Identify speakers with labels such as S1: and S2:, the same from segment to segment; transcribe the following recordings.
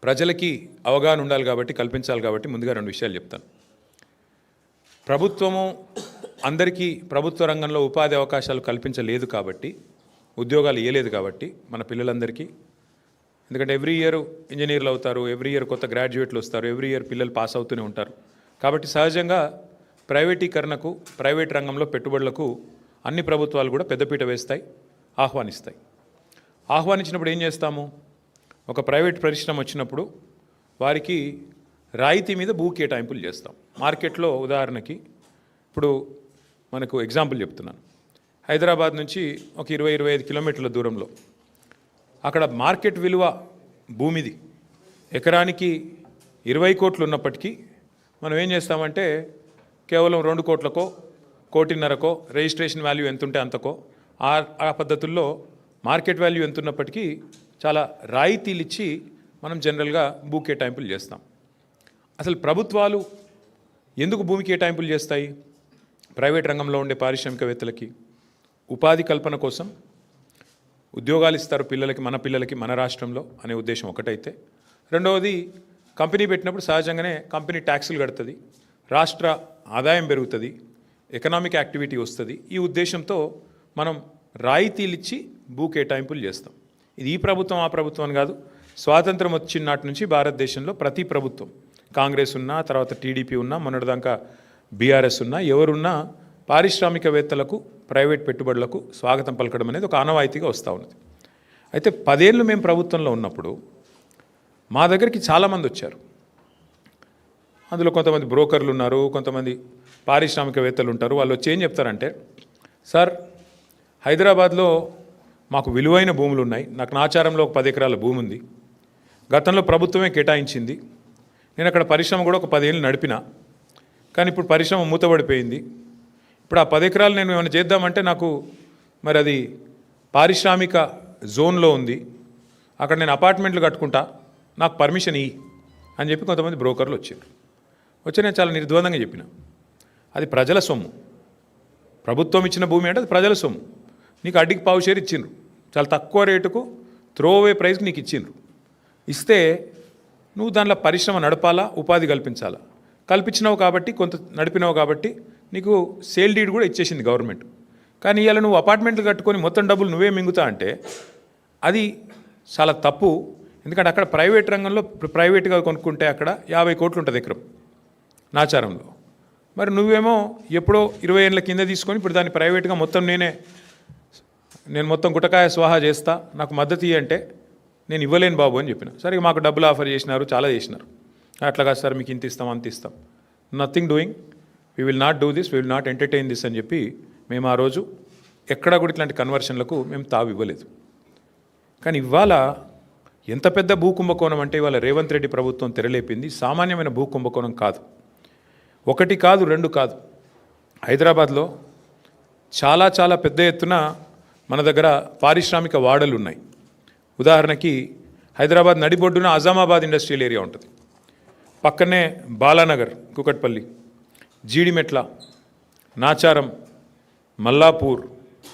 S1: ప్రజలకి అవగాహన ఉండాలి కాబట్టి కల్పించాలి కాబట్టి ముందుగా రెండు విషయాలు చెప్తాను. ప్రభుత్వము అందరికీ ప్రభుత్వ రంగంలో ఉపాధి అవకాశాలు కల్పించలేదు కాబట్టి, ఉద్యోగాలు ఇవ్వలేదు కాబట్టి మన పిల్లలందరికీ, ఎందుకంటే ఎవ్రీ ఇయర్ ఇంజనీర్లు అవుతారు, ఎవ్రీ ఇయర్ కొత్త గ్రాడ్యుయేట్లు వస్తారు, ఎవ్రీ ఇయర్ పిల్లలు పాస్ అవుతూనే ఉంటారు. కాబట్టి సహజంగా ప్రైవేటీకరణకు, ప్రైవేట్ రంగంలో పెట్టుబడులకు అన్ని ప్రభుత్వాలు కూడా పెద్దపీట వేస్తాయి, ఆహ్వానిస్తాయి. ఆహ్వానించినప్పుడు ఏం చేస్తాము? ఒక ప్రైవేట్ పరిశ్రమ వచ్చినప్పుడు వారికి రాయితీ మీద భూ కేటాయింపులు చేస్తాం. మార్కెట్లో ఉదాహరణకి ఇప్పుడు మనకు ఎగ్జాంపుల్ చెప్తున్నాను. హైదరాబాద్ నుంచి ఒక 20-25 కిలోమీటర్ల దూరంలో అక్కడ మార్కెట్ విలువ భూమిది ఎకరానికి 20 కోట్లు ఉన్నప్పటికీ మనం ఏం చేస్తామంటే కేవలం 2 కోట్లకో, 1.5 కోటికో, రిజిస్ట్రేషన్ వాల్యూ ఎంత ఉంటే అంతకో, ఆ పద్ధతుల్లో మార్కెట్ వాల్యూ ఎంత ఉన్నప్పటికీ చాలా రాయితీలు ఇచ్చి మనం జనరల్గా భూ కేటాయింపులు చేస్తాం. అసలు ప్రభుత్వాలు ఎందుకు భూమి కేటాయింపులు చేస్తాయి? ప్రైవేట్ రంగంలో ఉండే పారిశ్రామికవేత్తలకి ఉపాధి కల్పన కోసం, ఉద్యోగాలు ఇస్తారు పిల్లలకి, మన పిల్లలకి మన రాష్ట్రంలో అనే ఉద్దేశం ఒకటైతే, రెండవది కంపెనీ పెట్టినప్పుడు సహజంగానే కంపెనీ ట్యాక్సులు కడుతుంది, రాష్ట్ర ఆదాయం పెరుగుతుంది, ఎకనామిక్ యాక్టివిటీ వస్తుంది. ఈ ఉద్దేశంతో మనం రాయితీలు ఇచ్చి భూ కేటాయింపులు చేస్తాం. ఇది ఈ ప్రభుత్వం ఆ ప్రభుత్వం అని కాదు, స్వాతంత్రం వచ్చిన నాటి నుంచి భారతదేశంలో ప్రతి ప్రభుత్వం, కాంగ్రెస్ ఉన్నా, తర్వాత టీడీపీ ఉన్నా, మొన్నటిదాకా బీఆర్ఎస్ ఉన్నా, ఎవరున్నా పారిశ్రామికవేత్తలకు, ప్రైవేట్ పెట్టుబడులకు స్వాగతం పలకడం అనేది ఒక ఆనవాయితీగా వస్తూ ఉన్నది. అయితే 10 ఏళ్ళు మేము ప్రభుత్వంలో ఉన్నప్పుడు మా దగ్గరికి చాలామంది వచ్చారు. అందులో కొంతమంది బ్రోకర్లు ఉన్నారు, కొంతమంది పారిశ్రామికవేత్తలు ఉంటారు. వాళ్ళు వచ్చి ఏం చెప్తారంటే, సార్ హైదరాబాద్లో మాకు విలువైన భూములు ఉన్నాయి, నాకు నాచారంలో ఒక 10 ఎకరాల భూమి ఉంది, గతంలో ప్రభుత్వమే కేటాయించింది, నేను అక్కడ పరిశ్రమ కూడా ఒక 10 ఏళ్ళు నడిపిన, కానీ ఇప్పుడు పరిశ్రమ మూతబడిపోయింది, ఇప్పుడు ఆ 10 ఎకరాలు నేను ఏమైనా చేద్దామంటే నాకు మరి అది పారిశ్రామిక జోన్లో ఉంది, అక్కడ నేను అపార్ట్మెంట్లు కట్టుకుంటా, నాకు పర్మిషన్ ఇయ్యి అని చెప్పి కొంతమంది బ్రోకర్లు వచ్చారు. నేను చాలా నిర్ద్వందంగా చెప్పిన, అది ప్రజల సొమ్ము, ప్రభుత్వం ఇచ్చిన భూమి అంటే అది ప్రజల సొమ్ము, నీకు అడ్డికి పావు షేర్ ఇచ్చిండ్రు, చాలా తక్కువ రేటుకు త్రోవే ప్రైస్కి నీకు ఇచ్చిండ్రు. ఇస్తే నువ్వు దానిలో పరిశ్రమ నడపాలా, ఉపాధి కల్పించాలా, కల్పించినావు కాబట్టి, కొంత నడిపినావు కాబట్టి నీకు సేల్ డీడ్ కూడా ఇచ్చేసింది గవర్నమెంట్. కానీ ఇవాళ నువ్వు అపార్ట్మెంట్లు కట్టుకొని మొత్తం డబ్బులు నువ్వే మింగుతా అంటే అది చాలా తప్పు. ఎందుకంటే అక్కడ ప్రైవేట్ రంగంలో ప్రైవేట్గా కొనుక్కుంటే అక్కడ 50 కోట్లు ఉంటుంది ఎకరం నాచారంలో. మరి నువ్వేమో ఎప్పుడో 20 ఏళ్ళ కింద తీసుకొని ఇప్పుడు దాన్ని ప్రైవేట్గా మొత్తం నేను మొత్తం గుటకాయ స్వాహా చేస్తా, నాకు మద్దతు ఇయ్యి అంటే నేను ఇవ్వలేను బాబు అని చెప్పిన. సరే మాకు డబ్బులు ఆఫర్ చేసినారు, చాలా చేసినారు, అట్లా కాదు సార్ మీకు ఇంత ఇస్తాం అంత ఇస్తాం, nothing doing, we will not do this, we will not entertain this అని చెప్పి మేము ఆ రోజు ఎక్కడా కూడా ఇట్లాంటి కన్వర్షన్లకు మేము తావు ఇవ్వలేదు. కానీ ఇవాళ ఎంత పెద్ద భూ కుంభకోణం అంటే ఇవాళ రేవంత్ రెడ్డి ప్రభుత్వం తెరలేపింది సామాన్యమైన భూ కుంభకోణం కాదు. 1 కాదు 2 కాదు, హైదరాబాద్లో చాలా చాలా పెద్ద ఎత్తున మన దగ్గర పారిశ్రామిక వాడలు ఉన్నాయి. ఉదాహరణకి హైదరాబాద్ నడిబొడ్డున అజామాబాద్ ఇండస్ట్రియల్ ఏరియా ఉంటుంది, పక్కనే బాలానగర్, కుకట్పల్లి, జీడిమెట్ల, నాచారం, మల్లాపూర్,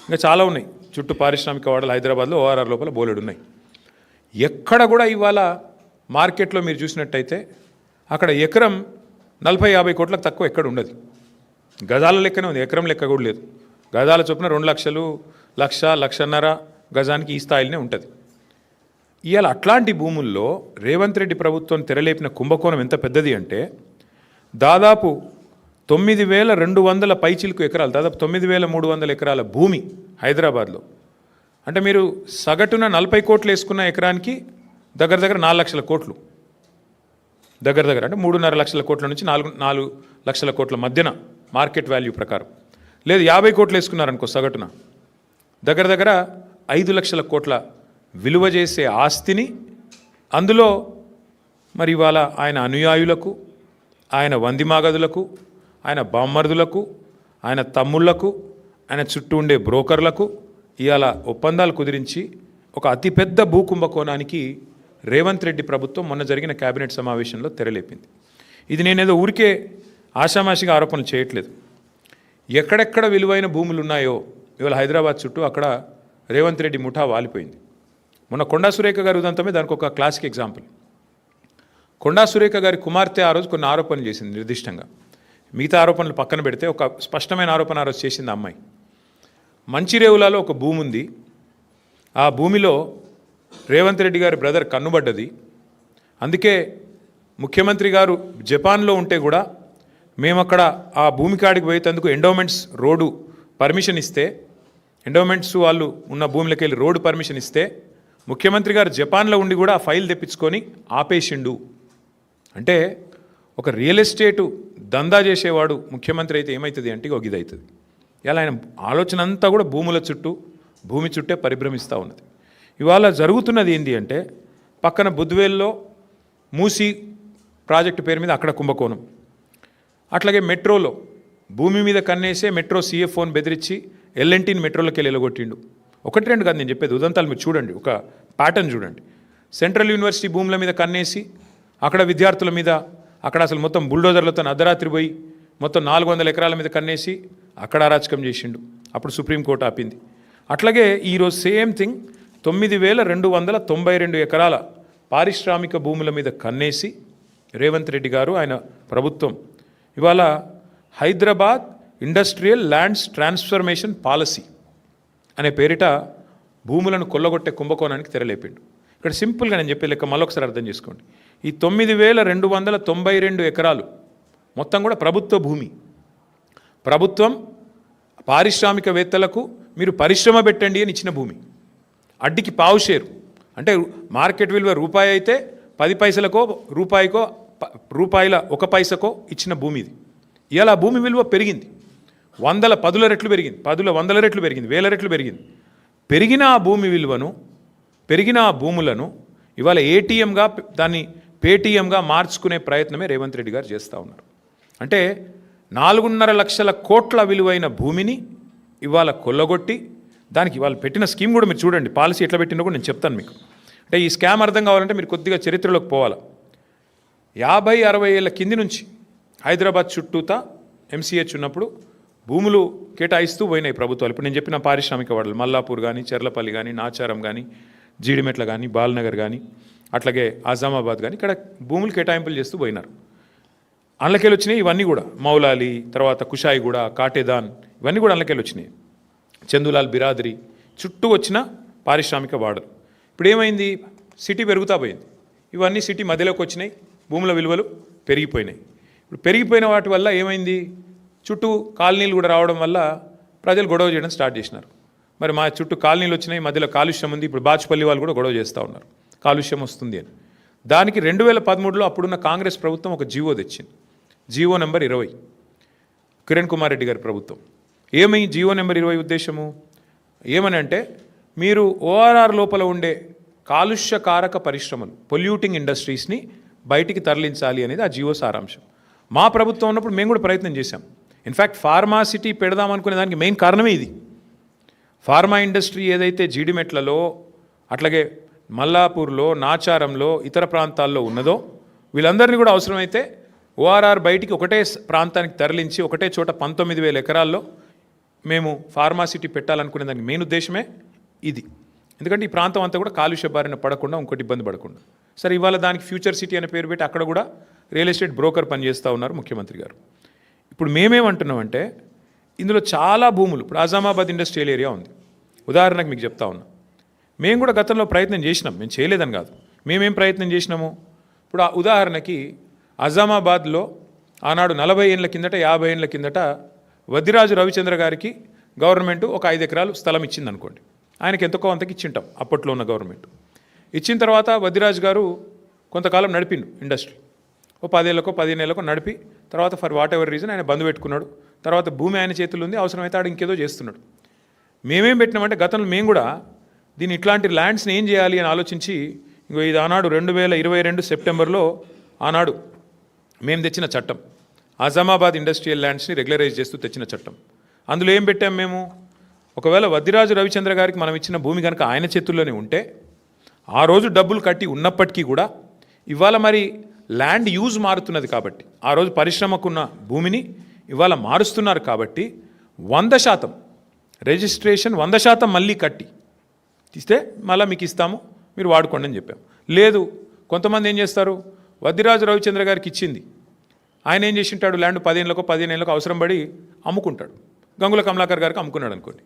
S1: ఇంకా చాలా ఉన్నాయి చుట్టూ పారిశ్రామిక వాడలు హైదరాబాద్లో ORR లోపల బోలెడు ఉన్నాయి. ఎక్కడ కూడా ఇవాళ మార్కెట్లో మీరు చూసినట్టయితే అక్కడ ఎకరం 40-50 కోట్లకు తక్కువ ఎక్కడ ఉండదు. గజాల లెక్కనే ఉంది, ఎకరం లెక్క కూడా లేదు. గజాల చొప్పున 2 లక్షలు, 1-1.5 గజానికి ఈ స్థాయిలోనే ఉంటుంది. ఇవాళ అట్లాంటి భూముల్లో రేవంత్ రెడ్డి ప్రభుత్వం తెరలేపిన కుంభకోణం ఎంత పెద్దది అంటే దాదాపు 9,200 పైచిలుకు ఎకరాలు, దాదాపు 9,300 ఎకరాల భూమి హైదరాబాద్లో. అంటే మీరు సగటున 40 కోట్లు వేసుకున్న ఎకరానికి దగ్గర 4 లక్షల కోట్లు, దగ్గర అంటే 3.5 లక్షల కోట్ల నుంచి 4 లక్షల కోట్ల మధ్యన మార్కెట్ వాల్యూ ప్రకారం. లేదు 50 కోట్లు వేసుకున్నారనుకో సగటున, దగ్గర 5 లక్షల కోట్ల విలువ చేసే ఆస్తిని, అందులో మరి ఇవాళ ఆయన అనుయాయులకు, ఆయన వందిమాగదులకు, ఆయన బామ్మర్దులకు, ఆయన తమ్ముళ్లకు, ఆయన చుట్టూ ఉండే బ్రోకర్లకు ఇవాళ ఒప్పందాలు కుదిరించి ఒక అతిపెద్ద భూ కుంభకోణానికి రేవంత్ రెడ్డి ప్రభుత్వం మొన్న జరిగిన కేబినెట్ సమావేశంలో తెరలేపింది. ఇది నేనేదో ఊరికే ఆషామాషిగా ఆరోపణలు చేయట్లేదు. ఎక్కడెక్కడ విలువైన భూములు ఉన్నాయో ఇవాళ హైదరాబాద్ చుట్టూ అక్కడ రేవంత్ రెడ్డి ముఠా వాలిపోయింది. మొన్న కొండా సురేఖ గారు ఉదంతమే దానికి ఒక క్లాసిక్ ఎగ్జాంపుల్. కొండా సురేఖ గారి కుమార్తె ఆ రోజు కొన్ని ఆరోపణలు చేసింది నిర్దిష్టంగా. మిగతా ఆరోపణలు పక్కన పెడితే ఒక స్పష్టమైన ఆరోపణ ఆ రోజు చేసింది అమ్మాయి. మంచిరేవులలో ఒక భూమి ఉంది, ఆ భూమిలో రేవంత్ రెడ్డి గారి బ్రదర్ కన్నుబడ్డది, అందుకే ముఖ్యమంత్రి గారు జపాన్లో ఉంటే కూడా మేము అక్కడ ఆ భూమి కాడికి పోయేందుకు ఎండోమెంట్స్ రోడ్డు పర్మిషన్ ఇస్తే, ఎండోమెంట్స్ వాళ్ళు ఉన్న భూమిలోకి వెళ్ళి రోడ్డు పర్మిషన్ ఇస్తే ముఖ్యమంత్రి గారు జపాన్లో ఉండి కూడా ఆ ఫైల్ తెప్పించుకొని ఆపేసిండు. అంటే ఒక రియల్ ఎస్టేటు దందా చేసేవాడు ముఖ్యమంత్రి అయితే ఏమవుతుంది అంటే ఒక ఇది అవుతుంది. ఇలా ఆయన ఆలోచన అంతా కూడా భూముల చుట్టూ, భూమి చుట్టే పరిభ్రమిస్తూ ఉన్నది. ఇవాళ జరుగుతున్నది ఏంటి అంటే పక్కన బుద్వేల్లో మూసీ ప్రాజెక్టు పేరు మీద అక్కడ కుంభకోణం, అట్లాగే మెట్రోలో భూమి మీద కన్నేసే మెట్రో CFOని బెదిరించి ఎల్ఎన్టీని మెట్రోలోకి వెళ్ళి ఎలగొట్టిండు. ఒకటి రెండు కాదు నేను చెప్పేది, ఉదంతాలు మీరు చూడండి, ఒక ప్యాటర్న్ చూడండి. సెంట్రల్ యూనివర్సిటీ భూముల మీద కన్నేసి అక్కడ విద్యార్థుల మీద అక్కడ అసలు మొత్తం బుల్డోజర్లతో అర్ధరాత్రి పోయి మొత్తం 400 ఎకరాల మీద కన్నేసి అక్కడ అరాచకం చేసిండు. అప్పుడు సుప్రీంకోర్టు ఆపింది. అట్లాగే ఈరోజు సేమ్ థింగ్ 9292 ఎకరాల పారిశ్రామిక భూముల మీద కన్నేసి రేవంత్ రెడ్డి గారు ఆయన ప్రభుత్వం ఇవాళ Hyderabad industrial lands transformation policy అనే పేరిట భూములను కొల్లగొట్టే కుంభకోణానికి తెరలేపిండు. ఇక్కడ సింపుల్గా నేను చెప్పే లెక్క మళ్ళొకసారి అర్థం చేసుకోండి. ఈ 9292 ఎకరాలు మొత్తం కూడా ప్రభుత్వ భూమి. ప్రభుత్వం పారిశ్రామికవేత్తలకు మీరు పరిశ్రమ పెట్టండి అని ఇచ్చిన భూమి. అడ్డికి పావు షేరు అంటే మార్కెట్ విలువ రూపాయి అయితే 10 పైసలకో రూపాయల 1 పైసకో ఇచ్చిన భూమి ఇది. ఇలా భూమి విలువ పెరిగింది, 10 రెట్లు పెరిగింది, 100 రెట్లు పెరిగింది, 1000 రెట్లు పెరిగింది. పెరిగిన ఆ భూమి విలువను, పెరిగిన ఆ భూములను ఇవాళ ఏటీఎంగా దాన్ని పేటీఎంగా మార్చుకునే ప్రయత్నమే రేవంత్ రెడ్డి గారు చేస్తూ ఉన్నారు. అంటే 4.5 లక్షల కోట్ల విలువైన భూమిని ఇవాళ కొల్లగొట్టి దానికి ఇవాళ పెట్టిన స్కీమ్ కూడా మీరు చూడండి, పాలసీ ఎట్లా పెట్టిందో కూడా నేను చెప్తాను మీకు. అంటే ఈ స్కామ్ అర్థం కావాలంటే మీరు కొద్దిగా చరిత్రలోకి పోవాలి. 50-60 ఏళ్ళ కింది నుంచి హైదరాబాద్ చుట్టూతా MCH ఉన్నప్పుడు భూములు కేటాయిస్తూ పోయినాయి ప్రభుత్వాలు. ఇప్పుడు నేను చెప్పిన పారిశ్రామిక వాడలు మల్లాపూర్ కానీ, చెర్లపల్లి కానీ, నాచారం కానీ, జీడిమెట్ల కానీ, బాల్నగర్ కానీ, అట్లాగే ఆజామాబాద్ కానీ ఇక్కడ భూములు కేటాయింపులు చేస్తూ పోయినారు. అందులోకెళ్ళి వచ్చినాయి ఇవన్నీ కూడా, మౌలాలి, తర్వాత కుషాయిగూడ, కాటేదాన్, ఇవన్నీ కూడా అందులోకెళ్ళి వచ్చినాయి. చందులాల్ బిరాదరి చుట్టూ వచ్చిన పారిశ్రామిక వాడలు. ఇప్పుడు ఏమైంది, సిటీ పెరుగుతా పోయింది, ఇవన్నీ సిటీ మధ్యలోకి వచ్చినాయి, భూముల విలువలు పెరిగిపోయినాయి. ఇప్పుడు పెరిగిపోయిన వాటి వల్ల ఏమైంది, చుట్టూ కాలనీలు కూడా రావడం వల్ల ప్రజలు గొడవ చేయడం స్టార్ట్ చేసినారు. మరి మా చుట్టూ కాలనీలు వచ్చినాయి, మధ్యలో కాలుష్యం ఉంది, ఇప్పుడు బాచుపల్లి వాళ్ళు కూడా గొడవ చేస్తూ ఉన్నారు కాలుష్యం వస్తుంది అని. దానికి 2013లో అప్పుడున్న కాంగ్రెస్ ప్రభుత్వం ఒక జీవో తెచ్చింది, జీవో నెంబర్ 20, కిరణ్ కుమార్ రెడ్డి గారి ప్రభుత్వం. ఏమై జీవో నెంబర్ 20 ఉద్దేశము ఏమని అంటే, మీరు ORR లోపల ఉండే కాలుష్యకారక పరిశ్రమలు, పొల్యూటింగ్ ఇండస్ట్రీస్ని బయటికి తరలించాలి అనేది ఆ జీవో సారాంశం. మా ప్రభుత్వం ఉన్నప్పుడు మేము కూడా ప్రయత్నం చేశాం. ఇన్ఫ్యాక్ట్ ఫార్మాసిటీ పెడదామనుకునే దానికి మెయిన్ కారణమే ఇది. ఫార్మా ఇండస్ట్రీ ఏదైతే జీడిమెట్లలో, అట్లాగే మల్లాపూర్లో, నాచారంలో, ఇతర ప్రాంతాల్లో ఉన్నదో వీళ్ళందరినీ కూడా అవసరమైతే ORR బయటికి ఒకటే ప్రాంతానికి తరలించి ఒకటే చోట 19,000 ఎకరాల్లో మేము ఫార్మాసిటీ పెట్టాలనుకునే దానికి మెయిన్ ఉద్దేశమే ఇది. ఎందుకంటే ఈ ప్రాంతం అంతా కూడా కాలుష్య బారిన పడకుండా, ఇంకోటి ఇబ్బంది పడకుండా. సరే, ఇవాళ దానికి ఫ్యూచర్ సిటీ అనే పేరు పెట్టి అక్కడ కూడా రియల్ ఎస్టేట్ బ్రోకర్ పనిచేస్తూ ఉన్నారు ముఖ్యమంత్రి గారు. ఇప్పుడు మేమేమంటున్నామంటే, ఇందులో చాలా భూములు, ఇప్పుడు ఆజామాబాద్ ఇండస్ట్రియల్ ఏరియా ఉంది ఉదాహరణకు మీకు చెప్తా ఉన్నా. మేము కూడా గతంలో ప్రయత్నం చేసినాం, మేము చేయలేదని కాదు, మేమేం ప్రయత్నం చేసినాము. ఇప్పుడు ఆ ఉదాహరణకి ఆజామాబాద్లో ఆనాడు 40 ఏళ్ళ కిందట, 50 ఏళ్ళ కిందట వద్దిరాజు రవిచంద్ర గారికి గవర్నమెంట్ ఒక 5 ఎకరాలు స్థలం ఇచ్చింది అనుకోండి. ఆయనకి ఎంతకో అంతకి ఇచ్చింటాం అప్పట్లో ఉన్న గవర్నమెంట్. ఇచ్చిన తర్వాత వద్దిరాజు గారు కొంతకాలం నడిపిండు ఇండస్ట్రీ, ఓ 10 ఏళ్ళకో 15 ఏళ్ళకో నడిపి తర్వాత ఫర్ వాట్ ఎవర్ రీజన్ ఆయన బంద్ పెట్టుకున్నాడు. తర్వాత భూమి ఆయన చేతుల్లో ఉంది, అవసరమైతే ఆడు ఇంకేదో చేస్తున్నాడు. మేమేం పెట్టినామంటే గతంలో మేము కూడా దీన్ని ఇట్లాంటి ల్యాండ్స్ని ఏం చేయాలి అని ఆలోచించి, ఇంకో ఇది ఆనాడు 2022 సెప్టెంబర్లో ఆనాడు మేము తెచ్చిన చట్టం, ఆజామాబాద్ ఇండస్ట్రియల్ ల్యాండ్స్ని రెగ్యులరైజ్ చేస్తూ తెచ్చిన చట్టం. అందులో ఏం పెట్టాం మేము, ఒకవేళ వద్దిరాజు రవిచంద్ర గారికి మనం ఇచ్చిన భూమి కనుక ఆయన చేతుల్లోనే ఉంటే, ఆ రోజు డబ్బులు కట్టి ఉన్నప్పటికీ కూడా ఇవాళ మరి ల్యాండ్ యూజ్ మారుతున్నది కాబట్టి, ఆ రోజు పరిశ్రమకున్న భూమిని ఇవాళ మారుస్తున్నారు కాబట్టి 100% రిజిస్ట్రేషన్ 100% మళ్ళీ కట్టి ఇస్తే మళ్ళీ మీకు ఇస్తాము, మీరు వాడుకోండి అని చెప్పాం. లేదు, కొంతమంది ఏం చేస్తారు, వద్దిరాజు రవిచంద్ర గారికి ఇచ్చింది. ఆయన ఏం చేసింటాడు, ల్యాండ్ 15 ఏళ్ళకో అవసరం పడి అమ్ముకుంటాడు. గంగుల కమలాకర్ గారికి అమ్ముకున్నాడు అనుకోండి.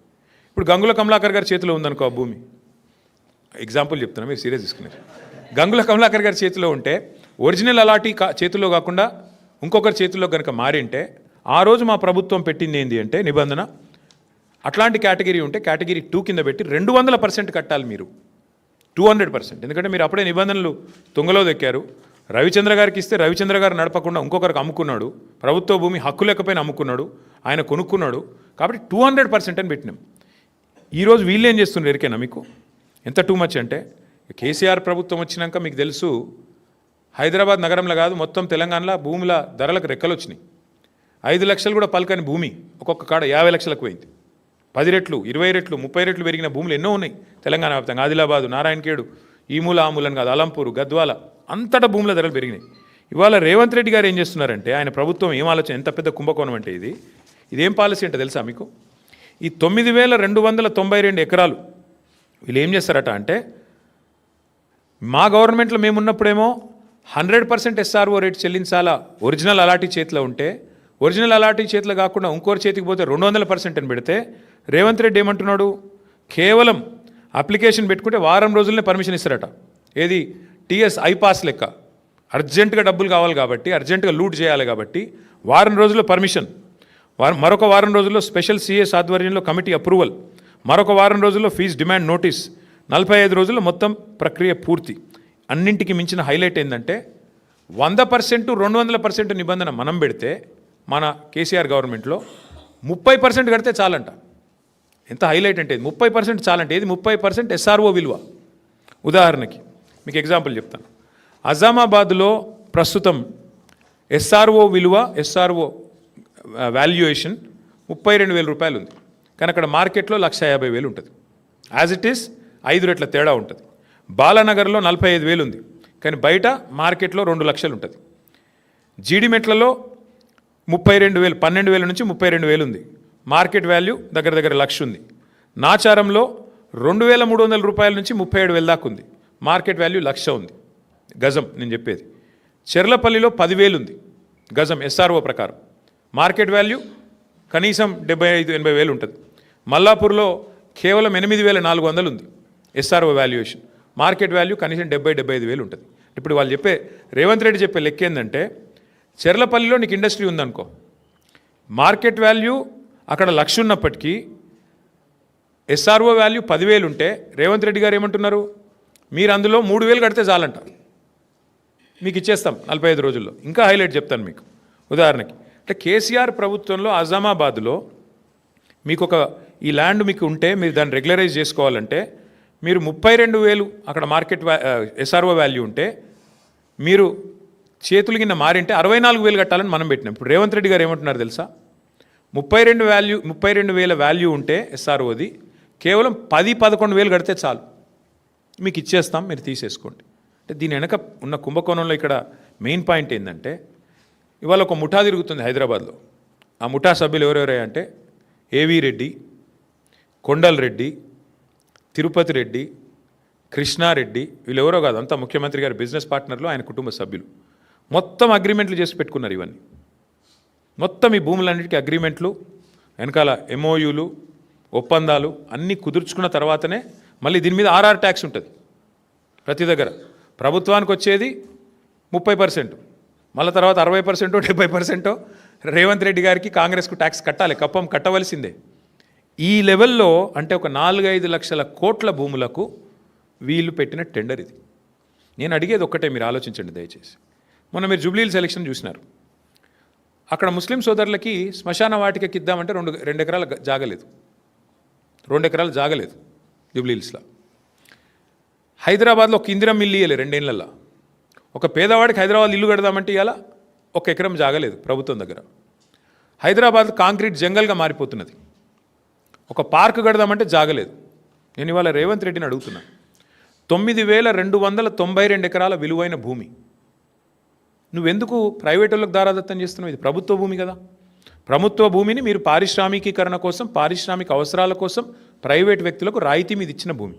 S1: ఇప్పుడు గంగుల కమలాకర్ గారి చేతిలో ఉందనుకో ఆ భూమి, ఎగ్జాంపుల్ చెప్తున్నా, మీరు సీరియస్ తీసుకున్నారు. గంగుల కమలాకర్ గారి చేతిలో ఉంటే ఒరిజినల్ అలాటీ చేతిలో కాకుండా ఇంకొకరి చేతిలో కనుక మారింటే ఆ రోజు మా ప్రభుత్వం పెట్టింది ఏంటి అంటే నిబంధన, అట్లాంటి కేటగిరీ ఉంటే కేటగిరీ 2 కింద పెట్టి 200% కట్టాలి మీరు, 200%. ఎందుకంటే మీరు అప్పుడే నిబంధనలు తుంగలో దెక్కారు. రవిచంద్ర గారికి ఇస్తే రవిచంద్ర గారు నడపకుండా ఇంకొకరికి అమ్ముకున్నాడు, ప్రభుత్వ భూమి హక్కు లేకపోయినా అమ్ముకున్నాడు, ఆయన కొనుక్కున్నాడు. కాబట్టి 200% అని పెట్టినాం. ఈరోజు వీళ్ళు ఏం చేస్తున్నారు ఎరికేనా మీకు? ఎంత టూ మచ్ అంటే, కేసీఆర్ ప్రభుత్వం వచ్చినాక మీకు తెలుసు, హైదరాబాద్ నగరంలో కాదు మొత్తం తెలంగాణలో భూముల ధరలకు రెక్కలు వచ్చినాయి. 5 లక్షలు కూడా పలకని భూమి ఒక్కొక్క కాడ 50 లక్షలకు పోయింది. 10 రెట్లు, 20 రెట్లు, 30 రెట్లు పెరిగిన భూములు ఎన్నో ఉన్నాయి తెలంగాణ వ్యాప్తంగా. ఆదిలాబాదు, నారాయణఖేడు, ఈ మూల ఆ మూలని కాదు, అలంపూరు, గద్వాల, అంతటా భూముల ధరలు పెరిగినాయి. ఇవాళ రేవంత్ రెడ్డి గారు ఏం చేస్తున్నారంటే, ఆయన ప్రభుత్వం ఏం ఆలోచన, ఎంత పెద్ద కుంభకోణం అంటే ఇదేం పాలసీ అంటే తెలుసా మీకు? ఈ 9292 ఎకరాలు వీళ్ళు ఏం చేస్తారట అంటే, మా గవర్నమెంట్లో మేమున్నప్పుడేమో 100% SRO రేట్ చెల్లించాలా ఒరిజినల్ అలాటీ చేతిలో ఉంటే, ఒరిజినల్ అలాటీ చేతిలో కాకుండా ఇంకోరి చేతికి పోతే 200% అని పెడితే, రేవంత్ రెడ్డి ఏమంటున్నాడు, కేవలం అప్లికేషన్ పెట్టుకుంటే వారం రోజులనే పర్మిషన్ ఇస్తారట. ఏది TS ఐపాస్ లెక్క, అర్జెంటుగా డబ్బులు కావాలి కాబట్టి, అర్జెంటుగా లూట్ చేయాలి కాబట్టి వారం రోజుల్లో పర్మిషన్, మరొక వారం రోజుల్లో స్పెషల్ CS ఆధ్వర్యంలో కమిటీ అప్రూవల్, మరొక వారం రోజుల్లో ఫీజు డిమాండ్ నోటీస్, 45 రోజుల్లో మొత్తం ప్రక్రియ పూర్తి. అన్నింటికి మించిన హైలైట్ ఏంటంటే 100% 200% నిబంధన మనం పెడితే మన కేసీఆర్ గవర్నమెంట్లో 30% కడితే చాలంట. ఎంత హైలైట్ అంటే 30% చాలంటే, ఏది 30% SRO విలువ. ఉదాహరణకి మీకు ఎగ్జాంపుల్ చెప్తాను. అజామాబాద్లో ప్రస్తుతం SRO విలువ, SRO వాల్యుయేషన్ 32,000 రూపాయలు ఉంది. కానీ అక్కడ మార్కెట్లో 150,000 ఉంటుంది. యాజ్ ఇట్ ఈస్ 5 రెట్ల తేడా ఉంటుంది. బాలానగర్లో 45,000 ఉంది, కానీ బయట మార్కెట్లో 2 లక్షలు ఉంటుంది. జీడిమెట్లలో 32,000, 12,000 నుంచి 32,000 ఉంది. మార్కెట్ వాల్యూ దగ్గర దగ్గర 1,00,000 ఉంది. నాచారంలో 2,300 రూపాయల నుంచి 37,000 దాకా ఉంది. మార్కెట్ వాల్యూ 1,00,000 ఉంది గజం నేను చెప్పేది. చెర్లపల్లిలో 10,000 ఉంది గజం SRO ప్రకారం, మార్కెట్ వాల్యూ కనీసం 75,000-80,000 ఉంటుంది. మల్లాపూర్లో కేవలం 8,400 ఉంది SRO వాల్యుయేషన్, మార్కెట్ వాల్యూ కనీసం 70,000-75,000 ఉంటుంది. ఇప్పుడు వాళ్ళు చెప్పే, రేవంత్ రెడ్డి చెప్పే లెక్క ఏంటంటే, చెర్లపల్లిలో నీకు ఇండస్ట్రీ ఉందనుకో, మార్కెట్ వాల్యూ అక్కడ 1,00,000 ఉన్నప్పటికీ SRO వాల్యూ 10,000 ఉంటే రేవంత్ రెడ్డి గారు ఏమంటున్నారు, మీరు అందులో 3,000 కడితే చాలంట, మీకు ఇచ్చేస్తాం 45 రోజుల్లో. ఇంకా హైలైట్ చెప్తాను మీకు. ఉదాహరణకి అంటే కేసీఆర్ ప్రభుత్వంలో అజామాబాద్లో మీకు ఈ ల్యాండ్ మీకు ఉంటే మీరు దాన్ని రెగ్యులరైజ్ చేసుకోవాలంటే మీరు 32,000 అక్కడ మార్కెట్ SRO వాల్యూ ఉంటే మీరు చేతులు కింద మారింటే 64,000 కట్టాలని మనం పెట్టినాం. ఇప్పుడు రేవంత్ రెడ్డి గారు ఏమంటున్నారు తెలుసా, 32,000 వాల్యూ ఉంటే SROది కేవలం 10-11,000 కడితే చాలు, మీకు ఇచ్చేస్తాం, మీరు తీసేసుకోండి. అంటే దీని వెనక ఉన్న కుంభకోణంలో ఇక్కడ మెయిన్ పాయింట్ ఏంటంటే, ఇవాళ ఒక ముఠా తిరుగుతుంది హైదరాబాద్లో. ఆ ముఠా సభ్యులు ఎవరెవరే అంటే ఏవీ రెడ్డి, కొండల్ రెడ్డి, తిరుపతి రెడ్డి, కృష్ణారెడ్డి, వీళ్ళు ఎవరో కాదు, అంతా ముఖ్యమంత్రి గారి బిజినెస్ పార్ట్నర్లు, ఆయన కుటుంబ సభ్యులు. మొత్తం అగ్రిమెంట్లు చేసి పెట్టుకున్నారు. ఇవన్నీ మొత్తం ఈ భూములన్నిటికీ అగ్రిమెంట్లు, వెనకాల MOUలు, ఒప్పందాలు అన్నీ కుదుర్చుకున్న తర్వాతనే మళ్ళీ దీని మీద RR ట్యాక్స్ ఉంటుంది ప్రతి దగ్గర. ప్రభుత్వానికి వచ్చేది 30%, మళ్ళీ తర్వాత 60%, 70% రేవంత్ రెడ్డి గారికి, కాంగ్రెస్కు ట్యాక్స్ కట్టాలి, కప్పం కట్టవలసిందే. ఈ లెవెల్లో అంటే ఒక 4-5 లక్షల కోట్ల భూములకు వీళ్ళు పెట్టిన టెండర్ ఇది. నేను అడిగేది ఒక్కటే, మీరు ఆలోచించండి దయచేసి. మొన్న మీరు జూబ్లీహిల్స్ ఎలక్షన్ చూసినారు, అక్కడ ముస్లిం సోదరులకి శ్మశాన వాటికకి ఇద్దామంటే 2 ఎకరాల జాగలేదు, 2 ఎకరాలు జాగలేదు జూబ్లీహిల్స్లో. హైదరాబాద్లో ఒక ఇందిరం ఇల్లు ఇయ్యలే 2 ఏళ్లలో. ఒక పేదవాడికి హైదరాబాద్ ఇల్లు కడదామంటే ఇవాళ 1 ఎకరం జాగలేదు ప్రభుత్వం దగ్గర. హైదరాబాద్ కాంక్రీట్ జంగల్గా మారిపోతున్నది. ఒక పార్క్ కడదామంటే జాగలేదు. నేను ఇవాళ రేవంత్ రెడ్డిని అడుగుతున్నా, 9,292 ఎకరాల విలువైన భూమి నువ్వెందుకు ప్రైవేట్ వాళ్ళకి దారాదత్తం చేస్తున్నావు? ఇది ప్రభుత్వ భూమి కదా. ప్రభుత్వ భూమిని మీరు పారిశ్రామికీకరణ కోసం, పారిశ్రామిక అవసరాల కోసం ప్రైవేట్ వ్యక్తులకు రాయితీ మీద ఇచ్చిన భూమి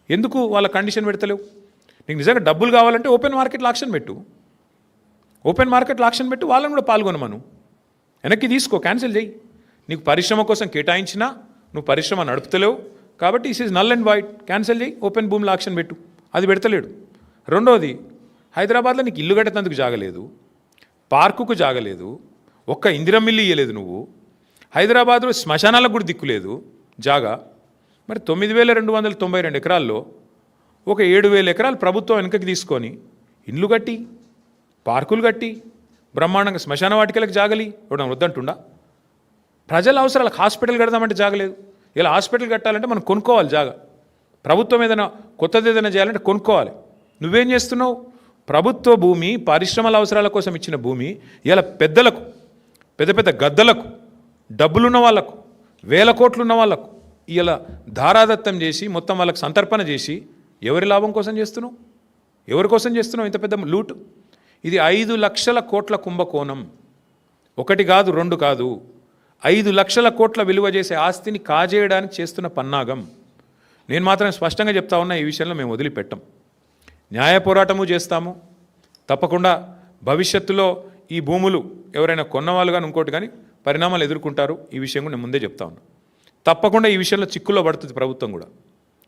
S1: ఎందుకు వాళ్ళ కండిషన్ పెడతలేవు? నీకు నిజంగా డబ్బులు కావాలంటే ఓపెన్ మార్కెట్లో ఆక్షన్ పెట్టు, ఓపెన్ మార్కెట్లో ఆక్షన్ పెట్టి వాళ్ళని కూడా పాల్గొనమను. వెనక్కి తీసుకో, క్యాన్సిల్ చేయి. నీకు పరిశ్రమ కోసం కేటాయించినా నువ్వు పరిశ్రమ నడుపుతలేవు కాబట్టి is is null and white, cancel చేయి, ఓపెన్ భూమిలో ఆక్షన్ పెట్టు. అది పెడతలేడు. రెండోది, హైదరాబాద్లో నీకు ఇల్లు కట్టేందుకు జాగలేదు, పార్కుకు జాగలేదు, ఒక్క ఇందిరం మిల్లు ఇయ్యలేదు నువ్వు. హైదరాబాద్లో శ్మశానాలకు కూడా దిక్కులేదు జాగా. మరి 9,292 ఎకరాల్లో ఒక 7,000 ఎకరాలు ప్రభుత్వం వెనకకి తీసుకొని ఇండ్లు కట్టి, పార్కులు కట్టి, బ్రహ్మాండంగా శ్మశాన వాటికలకు జాగలి ఇవ్వడం వద్దంటుండా? ప్రజల అవసరాలకు హాస్పిటల్ కడదామంటే జాగలేదు. ఇలా హాస్పిటల్ కట్టాలంటే మనం కొనుక్కోవాలి జాగా. ప్రభుత్వం ఏదైనా కొత్తది ఏదైనా చేయాలంటే కొనుక్కోవాలి. నువ్వేం చేస్తున్నావు? ప్రభుత్వ భూమి, పరిశ్రమల అవసరాల కోసం ఇచ్చిన భూమి ఇలా పెద్దలకు, పెద్ద పెద్ద గద్దలకు, డబ్బులున్న వాళ్లకు, వేల కోట్లు ఉన్న వాళ్లకు ఇలా ధారాదత్తం చేసి మొత్తం వాళ్ళకి సంతర్పణ చేసి ఎవరి లాభం కోసం చేస్తున్నావు? ఎవరి కోసం చేస్తున్నావు ఇంత పెద్ద లూటు? ఇది 5 లక్షల కోట్ల కుంభకోణం. ఒకటి కాదు, రెండు కాదు, 5 లక్షల కోట్ల విలువ చేసే ఆస్తిని కాజేయడానికి చేస్తున్న పన్నాగం. నేను మాత్రం స్పష్టంగా చెప్తా ఉన్నా, ఈ విషయంలో మేము వదిలిపెట్టం. న్యాయ పోరాటము చేస్తాము తప్పకుండా. భవిష్యత్తులో ఈ భూములు ఎవరైనా కొన్నవాళ్ళు కానీ ఇంకోటి కానీ పరిణామాలు ఎదుర్కొంటారు. ఈ విషయం కూడా నేను ముందే చెప్తా ఉన్నా. తప్పకుండా ఈ విషయంలో చిక్కుల్లో పడుతుంది ప్రభుత్వం కూడా.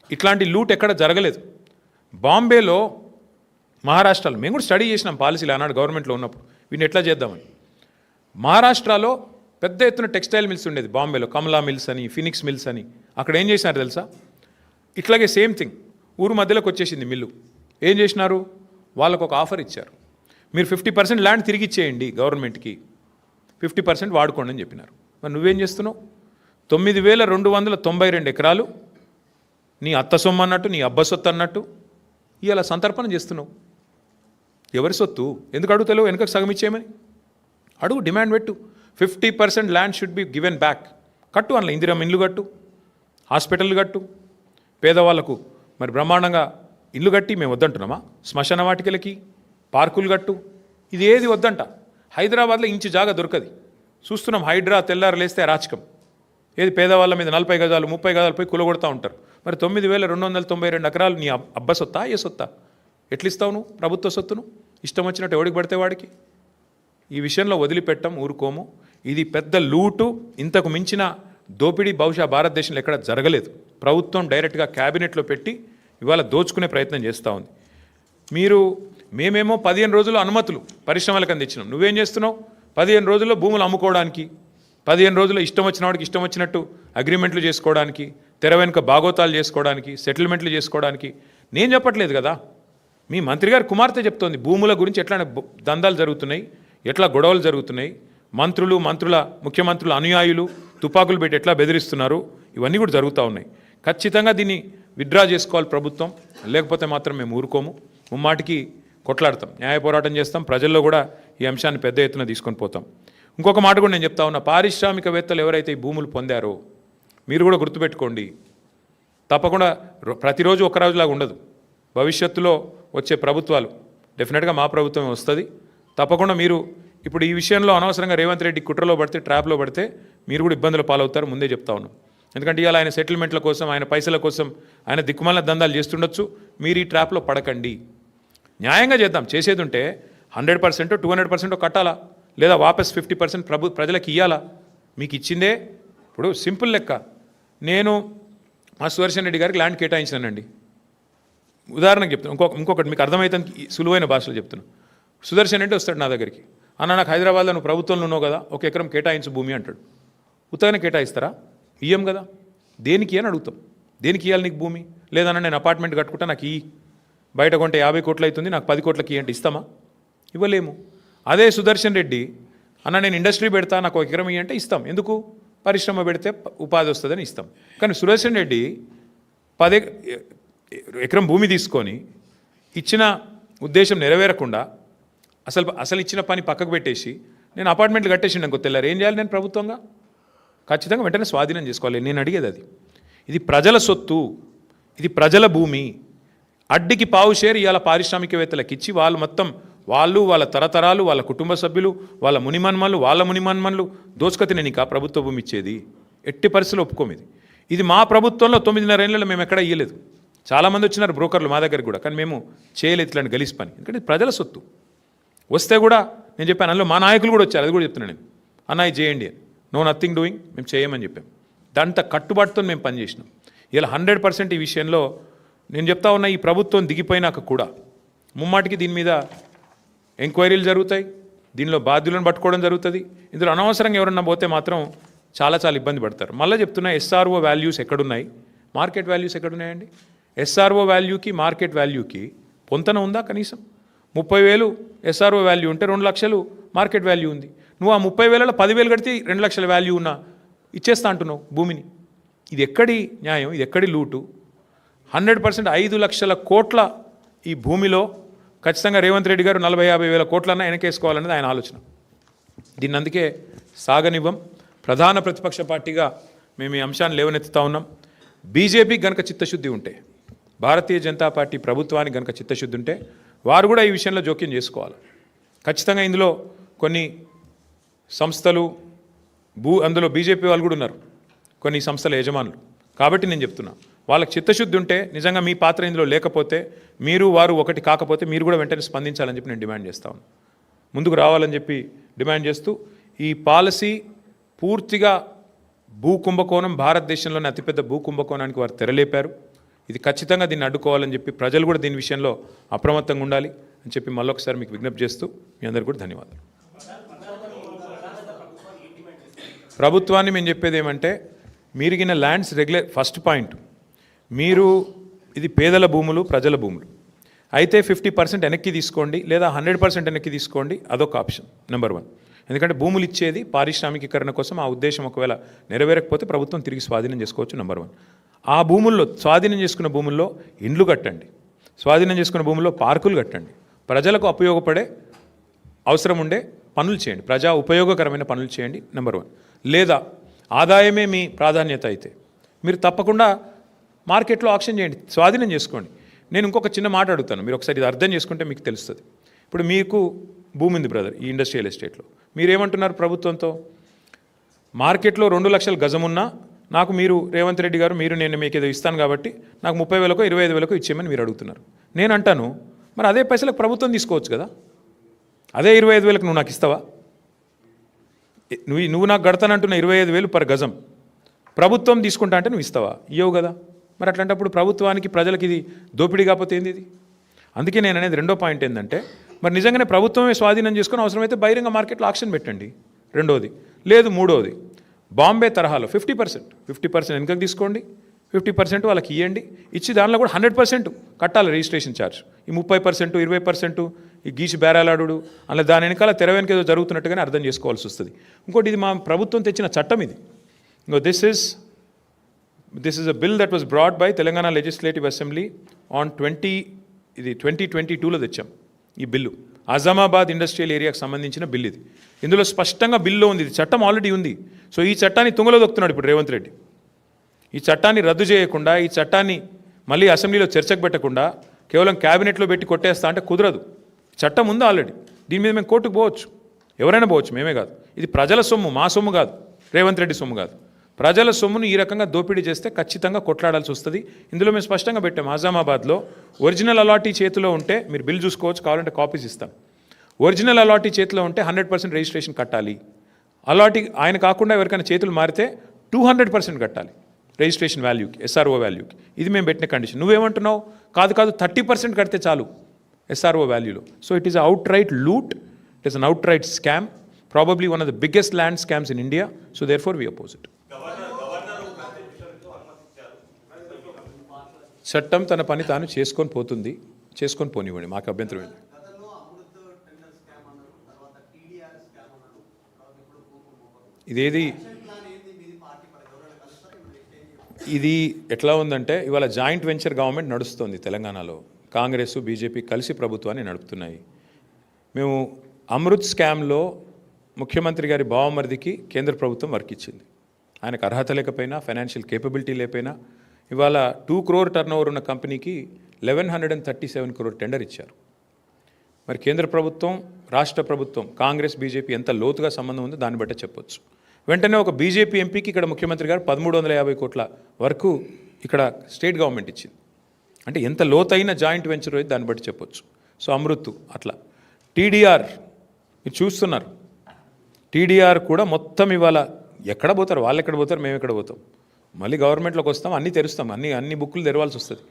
S1: ఇట్లాంటి లూట్ ఎక్కడ జరగలేదు. బాంబేలో, మహారాష్ట్రలో మేము కూడా స్టడీ చేసినాం పాలసీలు ఆనాడు గవర్నమెంట్లో ఉన్నప్పుడు, వీటిని ఎట్లా చేద్దామని. మహారాష్ట్రలో పెద్ద ఎత్తున టెక్స్టైల్ మిల్స్ ఉండేది బాంబేలో, కమలా మిల్స్ అని, ఫినిక్స్ మిల్స్ అని. అక్కడ ఏం చేసినారు తెలుసా? ఇట్లాగే సేమ్ థింగ్, ఊరు మధ్యలోకి వచ్చేసింది మిల్లు. ఏం చేసినారు? వాళ్ళకు ఒక ఆఫర్ ఇచ్చారు, మీరు 50% ల్యాండ్ తిరిగి ఇచ్చేయండి గవర్నమెంట్కి, 50% వాడుకోండి అని చెప్పినారు. మరి నువ్వేం చేస్తున్నావు? 9,292 ఎకరాలు నీ అత్త సొమ్ము అన్నట్టు, నీ అబ్బ సొత్తు అన్నట్టు ఇలా సంతర్పణ చేస్తున్నావు. ఎవరి సొత్తు? ఎందుకు అడుగుతలేవు? వెనకకు సగం ఇచ్చేయమని అడుగు, డిమాండ్ పెట్టు. 50% land should be given back. కట్టు, అందులో ఇందిరా ఇల్లు కట్టు, హాస్పిటల్ కట్టు, పేదవాళ్లకు మరి బ్రహ్మాండంగా ఇల్లు కట్టి మేము వద్దంటున్నామా? శ్మశాన వాటికలకి, పార్కులు కట్టు. ఇది ఏది వద్దంట. హైదరాబాద్లో ఇంచు జాగా దొరకది. చూస్తున్నాం, హైడ్రా తెల్లారు లేస్తే రాచకం. ఏది పేదవాళ్ళ మీద 40 గజాలు 30 గజాలు పోయి కులగొడతా ఉంటారు. మరి 9,292 ఎకరాలు నీ అబ్బ సొత్తా, ఏ సొత్తా? ఎట్లిస్తావు నువ్వు ప్రభుత్వ సొత్తును? ఇష్టం వచ్చినట్టు ఎవడికి పడితే వాడికి. ఈ విషయంలో వదిలిపెట్టం, ఊరుకోము. ఇది పెద్ద లూటు. ఇంతకు మించిన దోపిడీ బహుశా భారతదేశంలో ఎక్కడ జరగలేదు. ప్రభుత్వం డైరెక్ట్గా క్యాబినెట్లో పెట్టి ఇవాళ దోచుకునే ప్రయత్నం చేస్తూ ఉంది. మేమేమో 15 రోజులు అనుమతులు పరిశ్రమలకు అందించినాం. నువ్వేం చేస్తున్నావు? 15 రోజుల్లో భూములు అమ్ముకోవడానికి, 15 రోజుల్లో ఇష్టం వచ్చిన వాడికి ఇష్టం వచ్చినట్టు అగ్రిమెంట్లు చేసుకోవడానికి, తెర వెనుక బాగోతాలు చేసుకోవడానికి, సెటిల్మెంట్లు చేసుకోవడానికి. నేను చెప్పట్లేదు కదా, మీ మంత్రి గారు కుమార్తె చెప్తోంది భూముల గురించి ఎట్లా దందాలు జరుగుతున్నాయి, ఎట్లా గొడవలు జరుగుతున్నాయి, ముఖ్యమంత్రుల అనుయాయులు తుపాకులు పెట్టి ఎట్లా బెదిరిస్తున్నారు, ఇవన్నీ కూడా జరుగుతూ ఉన్నాయి. ఖచ్చితంగా దీన్ని విత్డ్రా చేసుకోవాలి ప్రభుత్వం, లేకపోతే మాత్రం మేము ఊరుకోము. ముమ్మాటికి కొట్లాడతాం, న్యాయ పోరాటం చేస్తాం, ప్రజల్లో కూడా ఈ అంశాన్ని పెద్ద ఎత్తున తీసుకొని పోతాం. ఇంకొక మాట కూడా నేను చెప్తా ఉన్నా, పారిశ్రామికవేత్తలు ఎవరైతే ఈ భూములు పొందారో మీరు కూడా గుర్తుపెట్టుకోండి. తప్పకుండా ప్రతిరోజు ఒక రోజులాగా ఉండదు. భవిష్యత్తులో వచ్చే ప్రభుత్వాలు డెఫినెట్గా మా ప్రభుత్వమే వస్తుంది. తప్పకుండా మీరు ఇప్పుడు ఈ విషయంలో అనవసరంగా రేవంత్ రెడ్డి కుట్రలో పడితే, ట్రాప్లో పడితే మీరు కూడా ఇబ్బందులు పాలవుతారు, ముందే చెప్తా ఉన్నాం. ఎందుకంటే ఇవాళ ఆయన సెటిల్మెంట్ల కోసం, ఆయన పైసల కోసం ఆయన దిక్కుమాలిన దందాలు చేస్తుండొచ్చు. మీరు ఈ ట్రాప్లో పడకండి. న్యాయంగా చేద్దాం. చేసేది ఉంటే 100% 200% కట్టాలా, లేదా వాపస్ 50% ప్రజలకు ఇవ్వాలా? మీకు ఇచ్చిందే. ఇప్పుడు సింపుల్ లెక్క, నేను మా సుదర్శన్ రెడ్డి గారికి ల్యాండ్ కేటాయించానండి. ఉదాహరణకు చెప్తాను, ఇంకొకటి మీకు అర్థమవుతుంది, సులువైన భాషలో చెప్తున్నాను. సుదర్శన్ రెడ్డి వస్తాడు నా దగ్గరికి, అన్న నాకు హైదరాబాద్లో నువ్వు ప్రభుత్వంలో ఉన్నావు కదా, 1 ఎకరం కేటాయించు భూమి అంటాడు. ఉత్తగానే కేటాయిస్తారా? ఇయ్యం కదా. దేనికి అని అడుగుతాం. దేనికి ఇవ్వాలి నీకు భూమి? లేదన్నా నేను అపార్ట్మెంట్ కట్టుకుంటా, నాకు బయట కొంటే 50 కోట్లు అవుతుంది, నాకు 10 కోట్లకి అంటే ఇస్తామా? ఇవ్వలేము. అదే సుదర్శన్ రెడ్డి, అన్న నేను ఇండస్ట్రీ పెడతా, నాకు 1 ఎకరం అంటే ఇస్తాం. ఎందుకు? పరిశ్రమ పెడితే ఉపాధి వస్తుందని ఇస్తాం. కానీ సుదర్శన్ రెడ్డి 10 ఎకరం భూమి తీసుకొని ఇచ్చిన ఉద్దేశం నెరవేరకుండా అసలు ఇచ్చిన పని పక్కకు పెట్టేసి నేను అపార్ట్మెంట్లు కట్టేసిండు అనుకో, తెల్లారు ఏం చేయాలి నేను ప్రభుత్వంగా? ఖచ్చితంగా వెంటనే స్వాధీనం చేసుకోవాలి. నేను అడిగేది అది. ఇది ప్రజల సొత్తు, ఇది ప్రజల భూమి. అడ్డికి పావు షేర్ ఇవాళ పారిశ్రామికవేత్తలకు ఇచ్చి వాళ్ళు వాళ్ళ తరతరాలు, వాళ్ళ కుటుంబ సభ్యులు, వాళ్ళ మునిమన్మన్లు దోచుకతినే నీకు ఆ ప్రభుత్వ భూమి ఇచ్చేది. ఎట్టి పరిస్థితుల్లో ఒప్పుకోమిది. ఇది మా ప్రభుత్వంలో 9.5 ఏళ్ళలో మేము ఎక్కడా ఇయ్యలేదు. చాలామంది వచ్చినారు బ్రోకర్లు మా దగ్గరికి కూడా, కానీ మేము చేయలేదు ఇట్లాంటి గలీజ్ పని. ఎందుకంటే ప్రజల సొత్తు. వస్తే కూడా నేను చెప్పాను, అందులో మా నాయకులు కూడా వచ్చారు, అది కూడా చెప్తున్నాను నేను, అన్న ఇది చేయండి అని. నో నథింగ్ డూయింగ్, మేము చేయమని చెప్పాం. దాంతో కట్టుబాటుతో మేము పనిచేసినాం. ఇలా 100% ఈ విషయంలో నేను చెప్తా ఉన్నా, ఈ ప్రభుత్వం దిగిపోయినాక కూడా ముమ్మాటికి దీని మీద ఎంక్వైరీలు జరుగుతాయి, దీనిలో బాధ్యులను పట్టుకోవడం జరుగుతుంది. ఇందులో అనవసరంగా ఎవరన్నా పోతే మాత్రం చాలా చాలా ఇబ్బంది పడతారు. మళ్ళీ చెప్తున్నా, ఎస్ఆర్ఓ వాల్యూస్ ఎక్కడున్నాయి, మార్కెట్ వాల్యూస్ ఎక్కడున్నాయండి? ఎస్ఆర్ఓ వాల్యూకి మార్కెట్ వాల్యూకి పొంతన ఉందా? కనీసం 30,000 ఎస్ఆర్ఓ వాల్యూ ఉంటే 2 లక్షలు మార్కెట్ వాల్యూ ఉంది. నువ్వు ఆ 30,000లో 10,000 కడితే 2 లక్షల వాల్యూ ఉన్నా ఇచ్చేస్తా అంటున్నావు భూమిని. ఇది ఎక్కడి న్యాయం? ఇది ఎక్కడి లూటు? 100% 5 లక్షల కోట్ల ఈ భూమిలో ఖచ్చితంగా రేవంత్ రెడ్డి గారు 40-50 వేల కోట్లన్నా వెనకేసుకోవాలనేది ఆయన ఆలోచన. దీన్ని అందుకే సాగనివ్వం. ప్రధాన ప్రతిపక్ష పార్టీగా మేము ఈ అంశాన్ని లేవనెత్తుతా ఉన్నాం. బీజేపీ గనక చిత్తశుద్ధి ఉంటే, భారతీయ జనతా పార్టీ ప్రభుత్వానికి గనక చిత్తశుద్ధి ఉంటే వారు కూడా ఈ విషయంలో జోక్యం చేసుకోవాలి. ఖచ్చితంగా ఇందులో కొన్ని సంస్థలు అందులో బీజేపీ వాళ్ళు కూడా ఉన్నారు, కొన్ని సంస్థల యజమానులు. కాబట్టి నేను చెప్తున్నా, వాళ్ళకి చిత్తశుద్ధి ఉంటే, నిజంగా మీ పాత్ర ఇందులో లేకపోతే, మీరు వారు ఒకటి కాకపోతే మీరు కూడా వెంటనే స్పందించాలని చెప్పి నేను డిమాండ్ చేస్తాను. ముందుకు రావాలని చెప్పి డిమాండ్ చేస్తూ, ఈ పాలసీ పూర్తిగా భూ కుంభకోణం, భారతదేశంలోని అతిపెద్ద భూ కుంభకోణానికి వారు తెరలేపారు. ఇది ఖచ్చితంగా దీన్ని అడ్డుకోవాలని చెప్పి ప్రజలు కూడా దీని విషయంలో అప్రమత్తంగా ఉండాలి అని చెప్పి మళ్ళొకసారి మీకు విజ్ఞప్తి చేస్తూ మీ అందరికీ కూడా ధన్యవాదాలు. ప్రభుత్వాన్ని మేము చెప్పేది ఏమంటే, మీరిగిన ల్యాండ్స్ ఫస్ట్ పాయింట్, మీరు ఇది పేదల భూములు, ప్రజల భూములు అయితే 50% వెనక్కి తీసుకోండి, లేదా 100% వెనక్కి తీసుకోండి, అదొక ఆప్షన్ నెంబర్ 1. ఎందుకంటే భూములు ఇచ్చేది పారిశ్రామికీకరణ కోసం. ఆ ఉద్దేశం ఒకవేళ నెరవేరకపోతే ప్రభుత్వం తిరిగి స్వాధీనం చేసుకోవచ్చు నెంబర్ 1. ఆ భూముల్లో, స్వాధీనం చేసుకున్న భూముల్లో ఇండ్లు కట్టండి, స్వాధీనం చేసుకున్న భూముల్లో పార్కులు కట్టండి, ప్రజలకు ఉపయోగపడే అవసరం ఉండే పనులు చేయండి, ప్రజా ఉపయోగకరమైన పనులు చేయండి నెంబర్ 1. లేదా ఆదాయమే మీ ప్రాధాన్యత అయితే మీరు తప్పకుండా మార్కెట్లో ఆక్షన్ చేయండి, స్వాధీనం చేసుకోండి. నేను ఇంకొక చిన్న మాట అడుగుతాను, మీరు ఒకసారి ఇది అర్థం చేసుకుంటే మీకు తెలుస్తుంది. ఇప్పుడు మీకు భూమి ఉంది బ్రదర్, ఈ ఇండస్ట్రియల్ ఎస్టేట్లో మీరేమంటున్నారు ప్రభుత్వంతో? మార్కెట్లో 2 లక్షల గజం ఉన్నా నాకు మీరు రేవంత్ రెడ్డి గారు, నేను మీకు ఏదో ఇస్తాను కాబట్టి నాకు 30,000కో 25,000కో ఇచ్చేయమని మీరు అడుగుతున్నారు. నేను అంటాను, మరి అదే పైసలకు ప్రభుత్వం తీసుకోవచ్చు కదా, అదే 25,000కు నువ్వు నాకు ఇస్తావా? నువ్వు నాకు గడతానంటున్న 25,000 పర్ గజం ప్రభుత్వం తీసుకుంటా అంటే నువ్వు ఇస్తావా? ఇవ్వవు కదా. మరి అట్లాంటప్పుడు ప్రభుత్వానికి, ప్రజలకి ఇది దోపిడీ కాకపోతే ఏంది ఇది? అందుకే నేను అనేది రెండో పాయింట్ ఏంటంటే, మరి నిజంగానే ప్రభుత్వమే స్వాధీనం చేసుకుని అవసరమైతే బహిరంగ మార్కెట్లో ఆక్షన్ పెట్టండి, రెండోది. లేదు మూడోది, బాంబే తరహాలో 50% వెనుకకు తీసుకోండి, 50% వాళ్ళకి ఇవ్వండి, ఇచ్చి దానిలో కూడా 100% కట్టాలి రిజిస్ట్రేషన్ ఛార్జ్. ఈ 30%, 20% ఈ గీసి బేరాలాడు, అలా దాని వెనకాల తెర వెనక ఏదో జరుగుతున్నట్టుగానే అర్థం చేసుకోవాల్సి వస్తుంది. ఇంకోటి, ఇది మా ప్రభుత్వం తెచ్చిన చట్టం ఇది. This is a bill that was brought by Telangana Legislative Assembly on 2022లో తెచ్చాం ఈ బిల్లు. అజామాబాద్ ఇండస్ట్రియల్ ఏరియాకి సంబంధించిన బిల్ ఇది. ఇందులో స్పష్టంగా బిల్లో ఉంది, ఇది చట్టం ఆల్రెడీ ఉంది. సో ఈ చట్టాన్ని తుంగలో దొక్కుతున్నాడు ఇప్పుడు రేవంత్ రెడ్డి. ఈ చట్టాన్ని రద్దు చేయకుండా, ఈ చట్టాన్ని మళ్ళీ అసెంబ్లీలో చర్చకు పెట్టకుండా కేవలం క్యాబినెట్లో పెట్టి కొట్టేస్తా అంటే కుదరదు. చట్టం ఉంది ఆల్రెడీ, దీని మీద మేము కోర్టుకు పోవచ్చు, ఎవరైనా పోవచ్చు, మేమే కాదు. ఇది ప్రజల సొమ్ము, మా సొమ్ము కాదు, రేవంత్ రెడ్డి సొమ్ము కాదు. ప్రజల సొమ్మును ఈ రకంగా దోపిడీ చేస్తే ఖచ్చితంగా కొట్లాడాల్సి వస్తుంది. ఇందులో మేము స్పష్టంగా పెట్టాం, అజామాబాద్లో ఒరిజినల్ అలాటీ చేతిలో ఉంటే మీరు బిల్ చూసుకోవచ్చు, కావాలంటే కాపీస్ ఇస్తాం. ఒరిజినల్ అలాటీ చేతిలో ఉంటే 100% రిజిస్ట్రేషన్ కట్టాలి. అలాటీ ఆయన కాకుండా ఎవరికైనా చేతులు మారితే 200% కట్టాలి రిజిస్ట్రేషన్ వాల్యూకి, ఎస్ఆర్ఓ వాల్యూకి. ఇది మేము పెట్టిన కండిషన్. నువ్వేమంటున్నావు? కాదు 30% కడితే చాలు ఎస్ఆర్ఓ వాల్యూలో. So it is outright loot, it is an outright scam, probably one of the biggest land scams in India. So therefore we oppose it. చట్టం తన పని తాను చేసుకొని పోతుంది, చేసుకొని పోనివ్వండి, మాకు అభ్యంతరం ఏంటి. ఇదేది ఇది ఎట్లా ఉందంటే, ఇవాళ జాయింట్ వెంచర్ గవర్నమెంట్ నడుస్తుంది తెలంగాణలో. కాంగ్రెస్, బీజేపీ కలిసి ప్రభుత్వాన్ని నడుపుతున్నాయి. మేము అమృత్ స్కామ్లో ముఖ్యమంత్రి గారి బావమరిదికి కేంద్ర ప్రభుత్వం వర్క్ ఇచ్చింది. ఆయనకు అర్హత లేకపోయినా, ఫైనాన్షియల్ కేపబిలిటీ లేకపోయినా, ఇవాళ 2 crore టర్నోవర్ ఉన్న కంపెనీకి 1137 crore టెండర్ ఇచ్చారు. మరి కేంద్ర ప్రభుత్వం, రాష్ట్ర ప్రభుత్వం, కాంగ్రెస్, బీజేపీ ఎంత లోతుగా సంబంధం ఉందో దాన్ని బట్టే చెప్పొచ్చు. వెంటనే ఒక బీజేపీ ఎంపీకి ఇక్కడ ముఖ్యమంత్రి గారు 1350 కోట్ల వరకు ఇక్కడ స్టేట్ గవర్నమెంట్ ఇచ్చింది. అంటే ఎంత లోతైన జాయింట్ వెంచర్ దాన్ని బట్టి చెప్పొచ్చు. సో అమృత్ అట్లా. టీడీఆర్ మీరు చూస్తున్నారు. టీడీఆర్ కూడా మొత్తం ఇవాళ ఎక్కడ పోతారు, వాళ్ళు ఎక్కడ పోతారు, మేము ఎక్కడ పోతాం. మళ్ళీ గవర్నమెంట్లోకి వస్తాం, అన్నీ తెరుస్తాం, అన్ని బుక్కులు తెరవాల్సి వస్తుంది.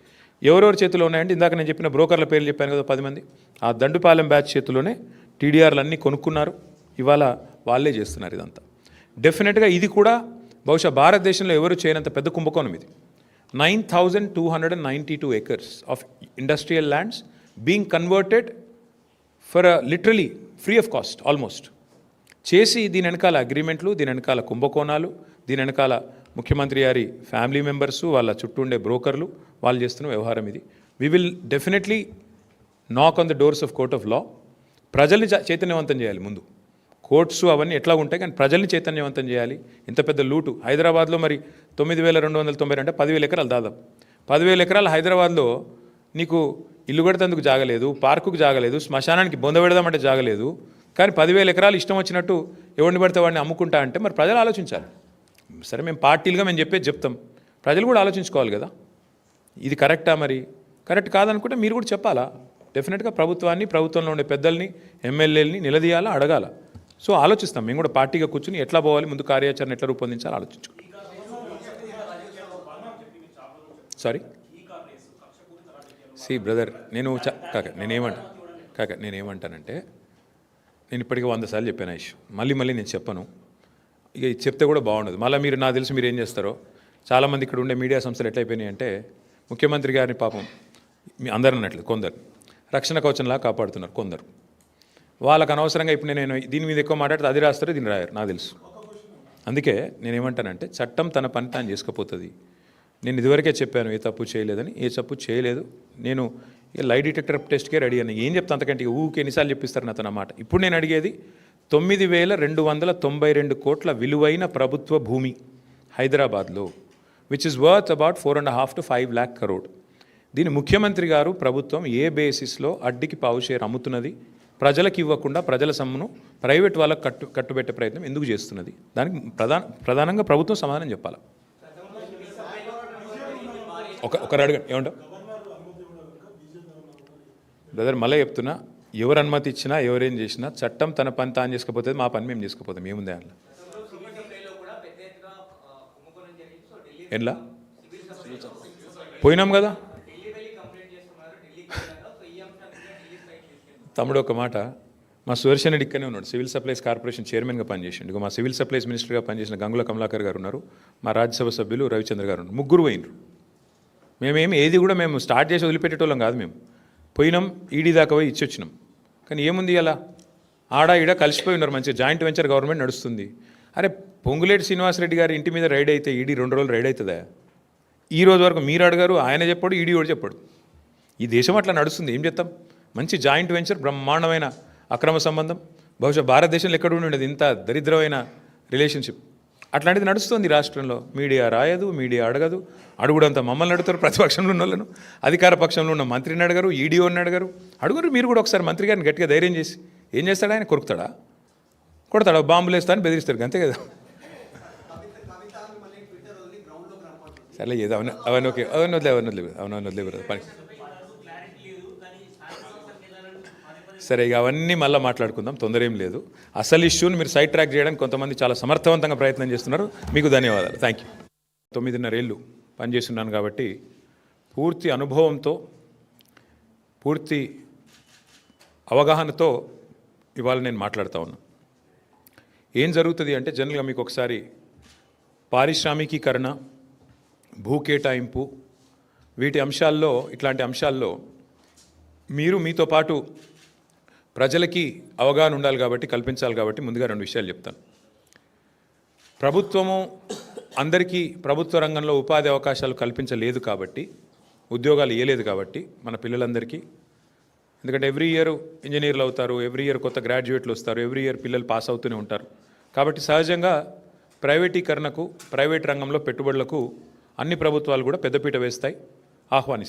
S1: ఎవరెవరి చేతిలో ఉన్నాయంటే ఇందాక నేను చెప్పిన బ్రోకర్ల పేర్లు చెప్పాను కదా 10 మంది, ఆ దండుపాలెం బ్యాచ్ చేతిలోనే టీడీఆర్లు అన్నీ కొనుక్కున్నారు. ఇవాళ వాళ్ళే చేస్తున్నారు ఇదంతా. డెఫినెట్గా ఇది కూడా బహుశా భారతదేశంలో ఎవరు చేయనంత పెద్ద కుంభకోణం ఇది. 9,292 acres of industrial lands being converted for literally free of cost almost చేసి దీని వెనకాల అగ్రిమెంట్లు, దీని వెనకాల కుంభకోణాలు, దీని వెనకాల ముఖ్యమంత్రి గారి ఫ్యామిలీ మెంబర్సు, వాళ్ళ చుట్టూ ఉండే బ్రోకర్లు, వాళ్ళు చేస్తున్న వ్యవహారం ఇది. వి విల్ డెఫినెట్లీ నాక్ on the doors of court of law. ప్రజల్ని చైతన్యవంతం చేయాలి ముందు. కోర్ట్స్ అవన్నీ ఎట్లా ఉంటాయి, కానీ ప్రజల్ని చైతన్యవంతం చేయాలి. ఇంత పెద్ద లూటు హైదరాబాద్లో మరి 9,290 అంటే 10,000 ఎకరాలు దాదాపు. 10,000 ఎకరాలు హైదరాబాద్లో నీకు ఇల్లు కడితేందుకు జాగలేదు, పార్కుకు జాగలేదు, శ్మశానానికి బొంద పెడదామంటే జాగలేదు. కానీ 10,000 ఎకరాలు ఇష్టం వచ్చినట్టు ఎవరిని పడితే వాడిని అమ్ముకుంటా అంటే మరి ప్రజలు ఆలోచించాలి. సరే మేము పార్టీలుగా మేము చెప్తాం, ప్రజలు కూడా ఆలోచించుకోవాలి కదా, ఇది కరెక్టా, మరి కరెక్ట్ కాదనుకుంటే మీరు కూడా చెప్పాలా. డెఫినెట్గా ప్రభుత్వాన్ని, ప్రభుత్వంలో ఉండే పెద్దల్ని, ఎమ్మెల్యేలని నిలదీయాలా, అడగాల. సో ఆలోచిస్తాం మేము కూడా పార్టీగా కూర్చుని ఎట్లా పోవాలి, ముందు కార్యాచరణ ఎట్లా రూపొందించాలి ఆలోచించుకోవాలి. సారీ సి బ్రదర్, నేనేమంటానంటే నేను ఇప్పటికీ 100 సార్లు చెప్పాను ఇష్యూ, మళ్ళీ నేను చెప్పను. ఇక చెప్తే కూడా బాగుండదు. మళ్ళీ మీరు నాకు తెలిసి మీరు ఏం చేస్తారో, చాలామంది ఇక్కడ ఉండే మీడియా సంస్థలు ఎట్లయిపోయినాయి అంటే ముఖ్యమంత్రి గారిని పాపం మీ అందరు అన్నట్లు కొందరు రక్షణ కవచంలా కాపాడుతున్నారు, కొందరు వాళ్ళకు అనవసరంగా ఇప్పుడు నేను దీని మీద ఎక్కువ మాట్లాడితే అది రాస్తారో దీన్ని రాయారు నాకు తెలుసు. అందుకే నేనేమంటానంటే చట్టం తన పని తాను చేసుకుపోతుంది. నేను ఇదివరకే చెప్పాను ఏ తప్పు చేయలేదని, ఏ తప్పు చేయలేదు. నేను లై డిటెక్టర్ టెస్ట్కే రెడీ అని ఏం చెప్తాను, అంతకంటే ఊకే ఎన్నిసార్లు చెప్పిస్తారు నాతో అన్నమాట. ఇప్పుడు నేను అడిగేది 9,292 కోట్ల విలువైన ప్రభుత్వ భూమి హైదరాబాద్లో, which is worth about 4.5 to 5 lakh crore. దీని ముఖ్యమంత్రి గారు ప్రభుత్వం ఏ బేసిస్లో అడ్డికి పావు షేర్ అమ్ముతున్నది, ప్రజలకు ఇవ్వకుండా ప్రజల సొమ్మును ప్రైవేట్ వాళ్ళకు కట్టుబెట్టే ప్రయత్నం ఎందుకు చేస్తున్నది, దానికి ప్రధానంగా ప్రభుత్వం సమాధానం చెప్పాలి. ఒకరు అడగండి ఏమంటావు బ్రదర్, మళ్ళీ చెప్తున్నా, ఎవరు అనుమతి ఇచ్చినా ఎవరేం చేసినా చట్టం తన పని తాను చేసుకుపోతుంది, మా పని మేము చేసుకుపోతాం. ఏముంది అందులో ఎట్లా పోయినాం కదా. తమ్ముడు ఒక మాట, మా సుదర్శన్ రెడ్డి ఇక్కడనే ఉన్నాడు, సివిల్ సప్లైస్ కార్పొరేషన్ చైర్మన్గా పనిచేసిండు. మా సివిల్ సప్లైస్ మినిస్టర్గా పనిచేసిన గంగుల కమలాకర్ గారు ఉన్నారు, మా రాజ్యసభ సభ్యులు రవిచంద్ర గారు ఉన్నారు. ముగ్గురు పోయినరు. ఏది కూడా మేము స్టార్ట్ చేసి వదిలిపెట్టేటోళ్ళం కాదు. మేము పోయినాం, ఈడీ దాకా పోయి ఇచ్చి వచ్చినాం. కానీ ఏముంది అలా ఆడ ఈడ కలిసిపోయి ఉన్నారు, మంచిగా జాయింట్ వెంచర్ గవర్నమెంట్ నడుస్తుంది. అరే పొంగులేటి శ్రీనివాసరెడ్డి గారి ఇంటి మీద రైడ్ అయితే ఈడీ 2 రోజులు రైడ్ అవుతుందా? ఈ రోజు వరకు మీరు అడిగారు, ఆయన చెప్పాడు, ఈడీ కూడా చెప్పాడు. ఈ దేశం అట్లా నడుస్తుంది, ఏం చేస్తాం. మంచి జాయింట్ వెంచర్, బ్రహ్మాండమైన అక్రమ సంబంధం, బహుశా భారతదేశంలో ఎక్కడ ఉండేది ఇంత దరిద్రమైన రిలేషన్షిప్. అట్లాంటిది నడుస్తుంది రాష్ట్రంలో. మీడియా రాయదు, మీడియా అడగదు, అడుగుడంతా మమ్మల్ని అడుగుతారు, ప్రతిపక్షంలో ఉన్న వాళ్ళను. అధికార పక్షంలో ఉన్న మంత్రిని అడగరు, ఈడీఓని అడగరు. అడుగురు మీరు కూడా ఒకసారి మంత్రి గారిని గట్టిగా ధైర్యం చేసి ఏం చేస్తాడు ఆయన? కొరుకుతాడా, కొడతాడా, బాంబులు వేస్తా అని బెదిరిస్తారు, అంతే కదా. సరే ఏదో అవన్నీ ఓకే, అవన్నీ వదిలే పని. సరే ఇక అవన్నీ మళ్ళీ మాట్లాడుకుందాం, తొందర ఏం లేదు. అసలు ఇష్యూని మీరు సైడ్ ట్రాక్ చేయడానికి కొంతమంది చాలా సమర్థవంతంగా ప్రయత్నం చేస్తున్నారు, మీకు ధన్యవాదాలు, థ్యాంక్ యూ. 9.5 ఏళ్ళు పనిచేస్తున్నాను కాబట్టి పూర్తి అనుభవంతో, పూర్తి అవగాహనతో ఇవాళ నేను మాట్లాడుతూ ఉన్నా. ఏం జరుగుతుంది అంటే జనరల్గా మీకు ఒకసారి పారిశ్రామికీకరణ, భూ కేటాయింపు, వీటి అంశాల్లో, ఇట్లాంటి అంశాల్లో మీరు మీతో పాటు ప్రజలకి అవగాహన ఉండాలి కాబట్టి, కల్పించాలి కాబట్టి ముందుగా 2 విషయాలు చెప్తాను. ప్రభుత్వము అందరికీ ప్రభుత్వ రంగంలో ఉపాధి అవకాశాలు కల్పించలేదు కాబట్టి, ఉద్యోగాలు ఇవ్వలేదు కాబట్టి మన పిల్లలందరికీ. ఎందుకంటే ఎవ్రీ ఇయర్ ఇంజనీర్లు అవుతారు, ఎవ్రీ ఇయర్ కొత్త గ్రాడ్యుయేట్లు వస్తారు, ఎవ్రీ ఇయర్ పిల్లలు పాస్ అవుతూనే ఉంటారు. కాబట్టి సహజంగా ప్రైవేటీకరణకు, ప్రైవేట్ రంగంలో పెట్టుబడులకు అన్ని ప్రభుత్వాలు కూడా పెద్దపీట వేస్తాయి, ఆహ్వానిస్తాయి.